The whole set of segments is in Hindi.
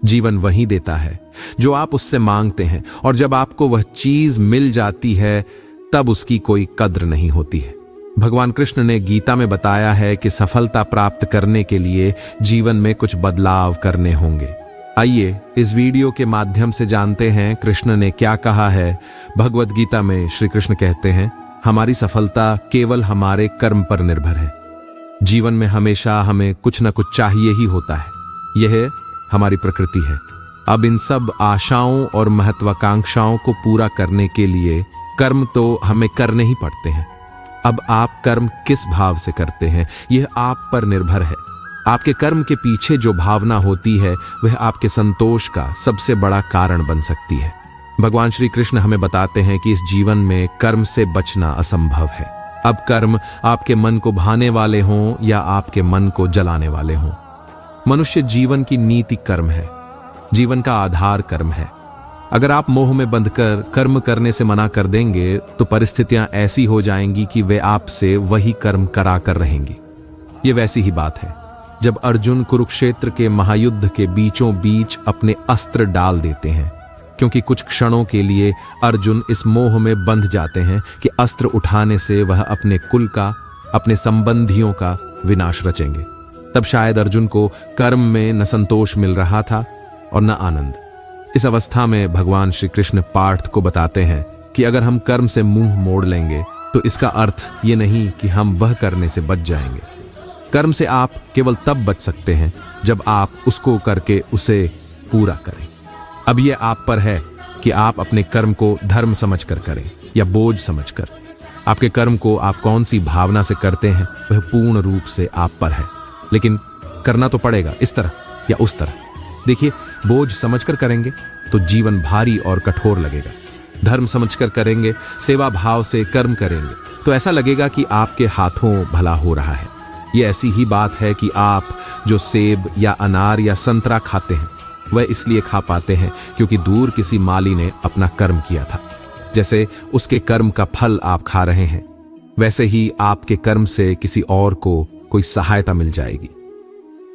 जीवन वही देता है जो आप उससे मांगते हैं, और जब आपको वह चीज मिल जाती है तब उसकी कोई कद्र नहीं होती है। भगवान कृष्ण ने गीता में बताया है कि सफलता प्राप्त करने के लिए जीवन में कुछ बदलाव करने होंगे। आइए इस वीडियो के माध्यम से जानते हैं कृष्ण ने क्या कहा है। भगवद गीता में श्री कृष्ण कहते हैं, हमारी सफलता केवल हमारे कर्म पर निर्भर है। जीवन में हमेशा हमें कुछ न कुछ चाहिए ही होता है, यह हमारी प्रकृति है। अब इन सब आशाओं और महत्वाकांक्षाओं को पूरा करने के लिए कर्म तो हमें करने ही पड़ते हैं। अब आप कर्म किस भाव से करते हैं, यह आप पर निर्भर है। आपके कर्म के पीछे जो भावना होती है वह आपके संतोष का सबसे बड़ा कारण बन सकती है। भगवान श्री कृष्ण हमें बताते हैं कि इस जीवन में कर्म से बचना असंभव है। अब कर्म आपके मन को भाने वाले हों या आपके मन को जलाने वाले हों। मनुष्य जीवन की नीति कर्म है, जीवन का आधार कर्म है। अगर आप मोह में बंधकर कर्म करने से मना कर देंगे तो परिस्थितियां ऐसी हो जाएंगी कि वे आपसे वही कर्म करा कर रहेंगी। ये वैसी ही बात है जब अर्जुन कुरुक्षेत्र के महायुद्ध के बीचों बीच अपने अस्त्र डाल देते हैं, क्योंकि कुछ क्षणों के लिए अर्जुन इस मोह में बंध जाते हैं कि अस्त्र उठाने से वह अपने कुल का, अपने संबंधियों का विनाश रचेंगे। तब शायद अर्जुन को कर्म में न संतोष मिल रहा था और न आनंद। इस अवस्था में भगवान श्री कृष्ण पार्थ को बताते हैं कि अगर हम कर्म से मुंह मोड़ लेंगे तो इसका अर्थ ये नहीं कि हम वह करने से बच जाएंगे। कर्म से आप केवल तब बच सकते हैं जब आप उसको करके उसे पूरा करें। अब यह आप पर है कि आप अपने कर्म को धर्म समझकर करें या बोझ समझकर। आपके कर्म को आप कौन सी भावना से करते हैं वह पूर्ण रूप से आप पर है, लेकिन करना तो पड़ेगा इस तरह या उस तरह। देखिए, बोझ समझकर करेंगे तो जीवन भारी और कठोर लगेगा। धर्म समझकर करेंगे, सेवा भाव से कर्म करेंगे तो ऐसा लगेगा कि आपके हाथों भला हो रहा है। ये ऐसी ही बात है कि आप जो सेब या अनार या संतरा खाते हैं वह इसलिए खा पाते हैं क्योंकि दूर किसी माली ने अपना कर्म किया था। जैसे उसके कर्म का फल आप खा रहे हैं, वैसे ही आपके कर्म से किसी और को कोई सहायता मिल जाएगी।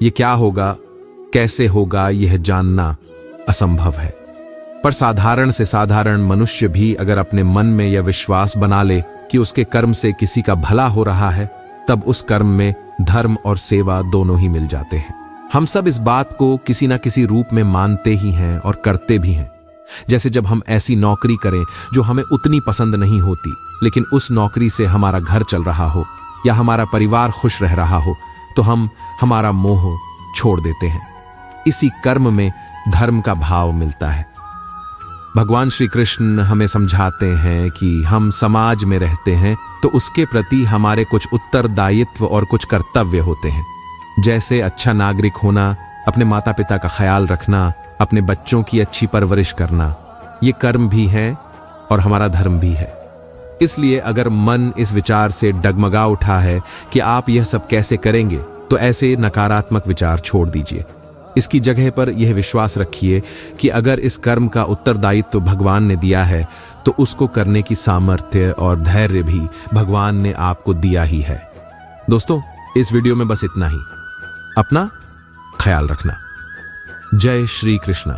ये क्या होगा, कैसे होगा, यह जानना असंभव है। पर साधारण से साधारण मनुष्य भी अगर अपने मन में यह विश्वास बना ले कि उसके कर्म से किसी का भला हो रहा है, तब उस कर्म में धर्म और सेवा दोनों ही मिल जाते हैं। हम सब इस बात को किसी ना किसी रूप में मानते ही हैं और करते भी हैं। जैसे जब हम ऐसी नौकरी करें जो हमें उतनी पसंद नहीं होती, लेकिन उस नौकरी से हमारा घर चल रहा हो या हमारा परिवार खुश रह रहा हो, तो हम हमारा मोह छोड़ देते हैं। इसी कर्म में धर्म का भाव मिलता है। भगवान श्री कृष्ण हमें समझाते हैं कि हम समाज में रहते हैं तो उसके प्रति हमारे कुछ उत्तरदायित्व और कुछ कर्तव्य होते हैं। जैसे अच्छा नागरिक होना, अपने माता पिता का ख्याल रखना, अपने बच्चों की अच्छी परवरिश करना, ये कर्म भी है और हमारा धर्म भी है। इसलिए अगर मन इस विचार से डगमगा उठा है कि आप यह सब कैसे करेंगे, तो ऐसे नकारात्मक विचार छोड़ दीजिए। इसकी जगह पर यह विश्वास रखिए कि अगर इस कर्म का उत्तरदायित्व भगवान ने दिया है तो उसको करने की सामर्थ्य और धैर्य भी भगवान ने आपको दिया ही है। दोस्तों, इस वीडियो में बस इतना ही। अपना ख्याल रखना। जय श्री कृष्ण।